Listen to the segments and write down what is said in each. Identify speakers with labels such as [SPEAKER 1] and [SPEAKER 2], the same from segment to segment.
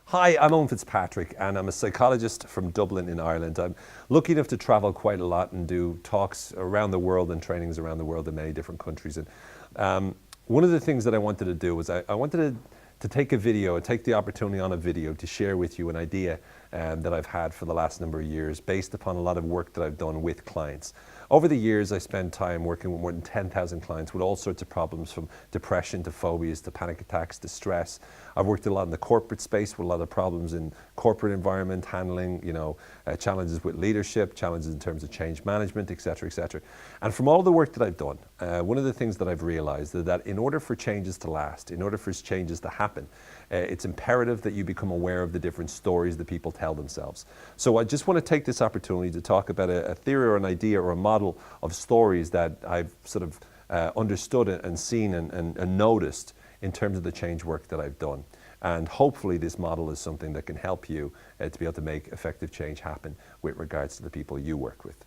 [SPEAKER 1] Hi, I'm Owen Fitzpatrick and I'm a psychologist from Dublin in Ireland. I'm lucky enough to travel quite a lot and do talks around the world and trainings around the world in many different countries. And one of the things that I wanted to do was I wanted to take a video, take the opportunity on a video to share with you an idea that I've had for the last number of years based upon a lot of work that I've done with clients. Over the years, I spent time working with more than 10,000 clients with all sorts of problems, from depression to phobias to panic attacks to stress. I've worked a lot in the corporate space with a lot of problems in corporate environment, handling, challenges with leadership, challenges in terms of change management, et cetera, et cetera. And from all the work that I've done, one of the things that I've realized is that in order for changes to last, in order for changes to happen, it's imperative that you become aware of the different stories that people tell themselves. So I just want to take this opportunity to talk about a theory or an idea or a model of stories that I've sort of understood and seen and noticed in terms of the change work that I've done. And hopefully this model is something that can help you to be able to make effective change happen with regards to the people you work with.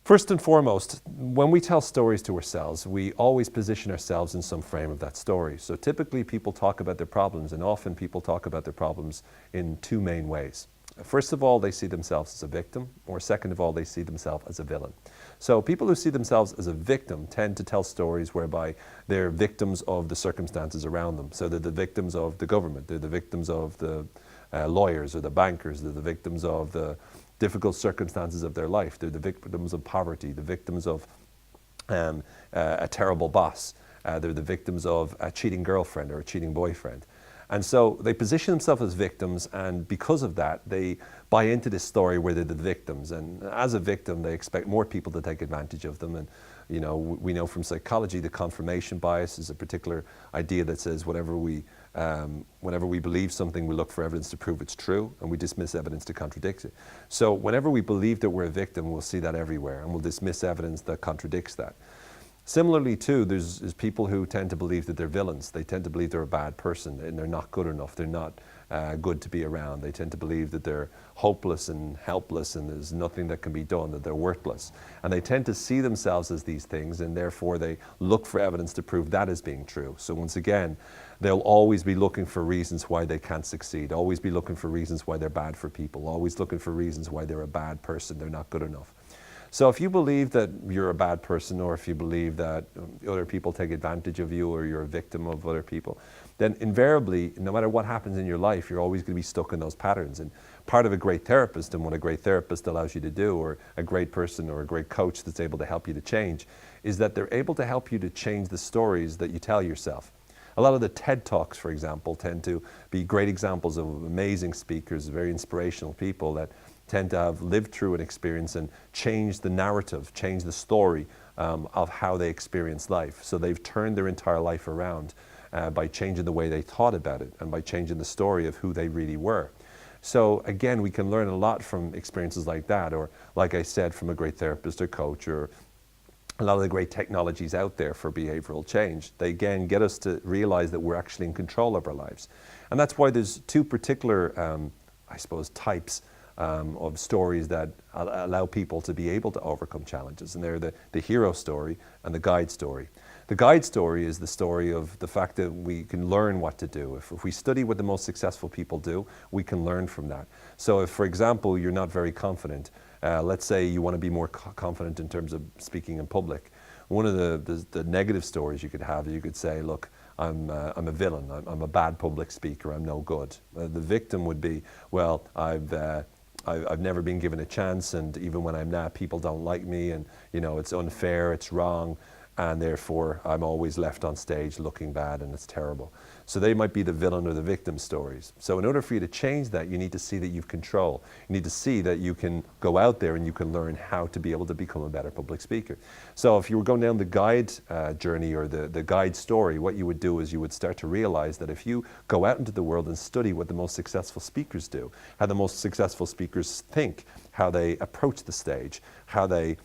[SPEAKER 1] First and foremost, when we tell stories to ourselves, we always position ourselves in some frame of that story. So typically people talk about their problems, and often people talk about their problems in two main ways. First of all, they see themselves as a victim, or second of all, they see themselves as a villain. So people who see themselves as a victim tend to tell stories whereby they're victims of the circumstances around them. So they're the victims of the government, they're the victims of the lawyers or the bankers, they're the victims of the difficult circumstances of their life, they're the victims of poverty, the victims of a terrible boss, they're the victims of a cheating girlfriend or a cheating boyfriend. And so they position themselves as victims, and because of that, they buy into this story where they're the victims. And as a victim, they expect more people to take advantage of them. And we know from psychology that confirmation bias is a particular idea that says whenever we believe something, we look for evidence to prove it's true, and we dismiss evidence to contradict it. So whenever we believe that we're a victim, we'll see that everywhere, and we'll dismiss evidence that contradicts that. Similarly too, there's people who tend to believe that they're villains. They tend to believe they're a bad person and they're not good enough. They're not good to be around. They tend to believe that they're hopeless and helpless and there's nothing that can be done, that they're worthless. And they tend to see themselves as these things, and therefore they look for evidence to prove that as being true. So once again, they'll always be looking for reasons why they can't succeed, always be looking for reasons why they're bad for people, always looking for reasons why they're a bad person, they're not good enough. So if you believe that you're a bad person, or if you believe that other people take advantage of you, or you're a victim of other people, then invariably, no matter what happens in your life, you're always going to be stuck in those patterns. And part of a great therapist, and what a great therapist allows you to do, or a great person or a great coach that's able to help you to change, is that they're able to help you to change the stories that you tell yourself. A lot of the TED Talks, for example, tend to be great examples of amazing speakers, very inspirational people that tend to have lived through an experience and changed the narrative, changed the story of how they experience life. So they've turned their entire life around by changing the way they thought about it and by changing the story of who they really were. So again, we can learn a lot from experiences like that, or like I said, from a great therapist or coach, or a lot of the great technologies out there for behavioral change. They again get us to realize that we're actually in control of our lives. And that's why there's two particular, types of stories that allow people to be able to overcome challenges. And they're the hero story and the guide story. The guide story is the story of the fact that we can learn what to do. If we study what the most successful people do, we can learn from that. So if, for example, you're not very confident, let's say you want to be more confident in terms of speaking in public. One of the negative stories you could have, you could say, look, I'm a villain, I'm a bad public speaker, I'm no good. The victim would be, well, I've never been given a chance, and even when I'm not, people don't like me, and it's unfair, it's wrong, and therefore I'm always left on stage looking bad, and it's terrible. So they might be the villain or the victim stories. So in order for you to change that, you need to see that you've control. You need to see that you can go out there and you can learn how to be able to become a better public speaker. So if you were going down the guide journey, or the guide story, what you would do is you would start to realize that if you go out into the world and study what the most successful speakers do, how the most successful speakers think, how they approach the stage, how they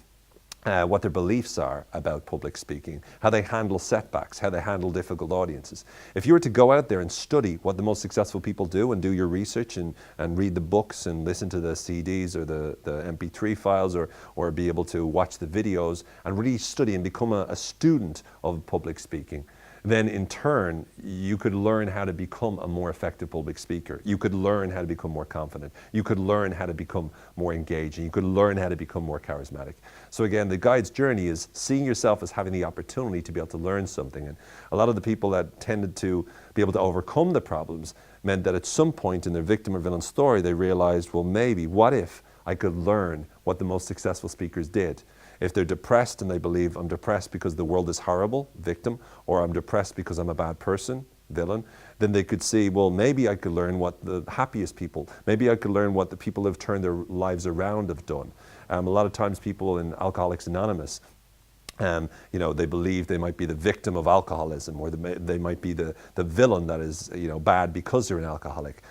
[SPEAKER 1] what their beliefs are about public speaking, how they handle setbacks, how they handle difficult audiences. If you were to go out there and study what the most successful people do and do your research and read the books and listen to the CDs or the MP3 files or be able to watch the videos and really study and become a student of public speaking, then in turn, you could learn how to become a more effective public speaker. You could learn how to become more confident. You could learn how to become more engaging. You could learn how to become more charismatic. So again, the guide's journey is seeing yourself as having the opportunity to be able to learn something. And a lot of the people that tended to be able to overcome the problems meant that at some point in their victim or villain story, they realized, well, maybe, what if I could learn what the most successful speakers did? If they're depressed and they believe I'm depressed because the world is horrible, victim, or I'm depressed because I'm a bad person, villain, then they could see, well, maybe I could learn what the happiest people, maybe I could learn what the people who have turned their lives around have done. A lot of times people in Alcoholics Anonymous, they believe they might be the victim of alcoholism, or they might be the villain that is bad because they're an alcoholic.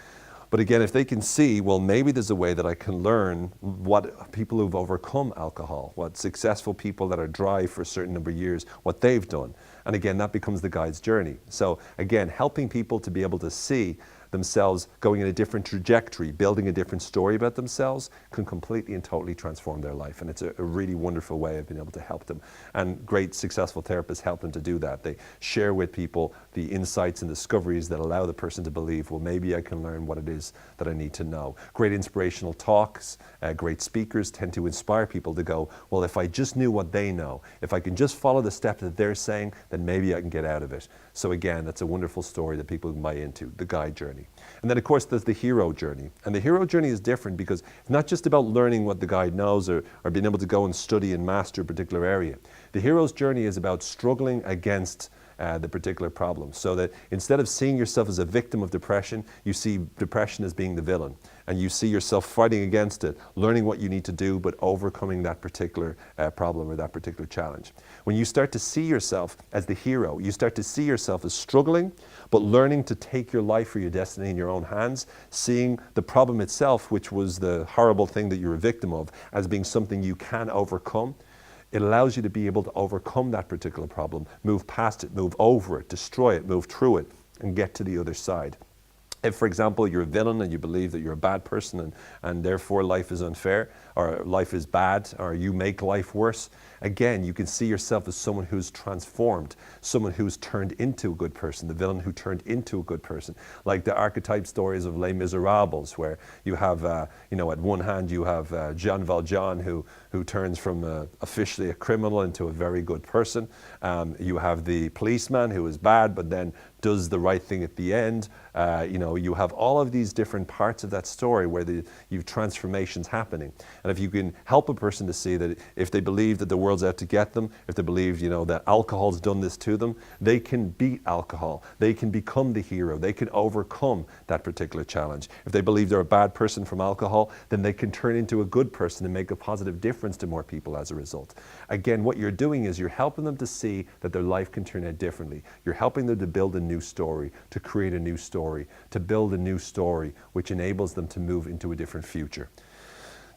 [SPEAKER 1] But again, if they can see, well, maybe there's a way that I can learn what people who've overcome alcohol, what successful people that are dry for a certain number of years, what they've done. And again, that becomes the guide's journey. So again, helping people to be able to see themselves going in a different trajectory, building a different story about themselves, can completely and totally transform their life. And it's a really wonderful way of being able to help them. And great successful therapists help them to do that. They share with people the insights and discoveries that allow the person to believe, well, maybe I can learn what it is that I need to know. Great inspirational talks, great speakers tend to inspire people to go, well, if I just knew what they know, if I can just follow the steps that they're saying, then maybe I can get out of it. So again, that's a wonderful story that people can buy into, the guide journey. And then of course there's the hero journey. And the hero journey is different because it's not just about learning what the guide knows or being able to go and study and master a particular area. The hero's journey is about struggling against the particular problem. So that instead of seeing yourself as a victim of depression, you see depression as being the villain. And you see yourself fighting against it, learning what you need to do, but overcoming that particular problem or that particular challenge. When you start to see yourself as the hero, you start to see yourself as struggling, but learning to take your life or your destiny in your own hands, seeing the problem itself, which was the horrible thing that you're a victim of, as being something you can overcome. It allows you to be able to overcome that particular problem, move past it, move over it, destroy it, move through it, and get to the other side. If, for example, you're a villain and you believe that you're a bad person and therefore life is unfair, or life is bad, or you make life worse, again, you can see yourself as someone who's transformed, someone who's turned into a good person, the villain who turned into a good person. Like the archetype stories of Les Miserables, where you have, at one hand you have Jean Valjean who turns from officially a criminal into a very good person. You have the policeman who is bad, but then does the right thing at the end. You have all of these different parts of that story where you've transformations happening. And if you can help a person to see that if they believe that the world's out to get them, if they believe, that alcohol's done this to them, they can beat alcohol. They can become the hero. They can overcome that particular challenge. If they believe they're a bad person from alcohol, then they can turn into a good person and make a positive difference to more people as a result. Again, what you're doing is you're helping them to see that their life can turn out differently. You're helping them to build a new story, to create a new story, to build a new story, which enables them to move into a different future.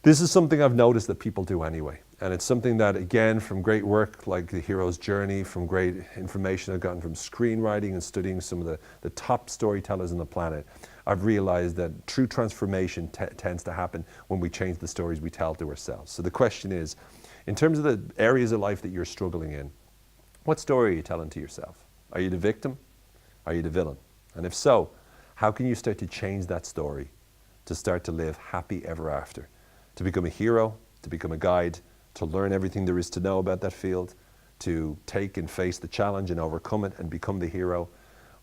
[SPEAKER 1] This is something I've noticed that people do anyway. And it's something that, again, from great work like The Hero's Journey, from great information I've gotten from screenwriting and studying some of the top storytellers on the planet, I've realized that true transformation tends to happen when we change the stories we tell to ourselves. So the question is, in terms of the areas of life that you're struggling in, what story are you telling to yourself? Are you the victim? Are you the villain? And if so, how can you start to change that story to start to live happy ever after? To become a hero, to become a guide, to learn everything there is to know about that field, to take and face the challenge and overcome it and become the hero.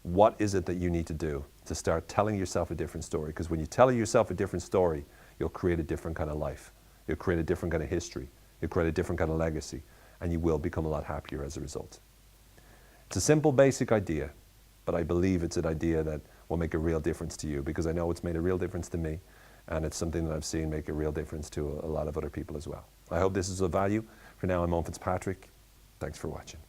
[SPEAKER 1] What is it that you need to do to start telling yourself a different story? Because when you tell yourself a different story, you'll create a different kind of life. You'll create a different kind of history. You'll create a different kind of legacy. And you will become a lot happier as a result. It's a simple, basic idea, but I believe it's an idea that will make a real difference to you, because I know it's made a real difference to me. And it's something that I've seen make a real difference to a lot of other people as well. I hope this is of value. For now, I'm Owen Fitzpatrick. Thanks for watching.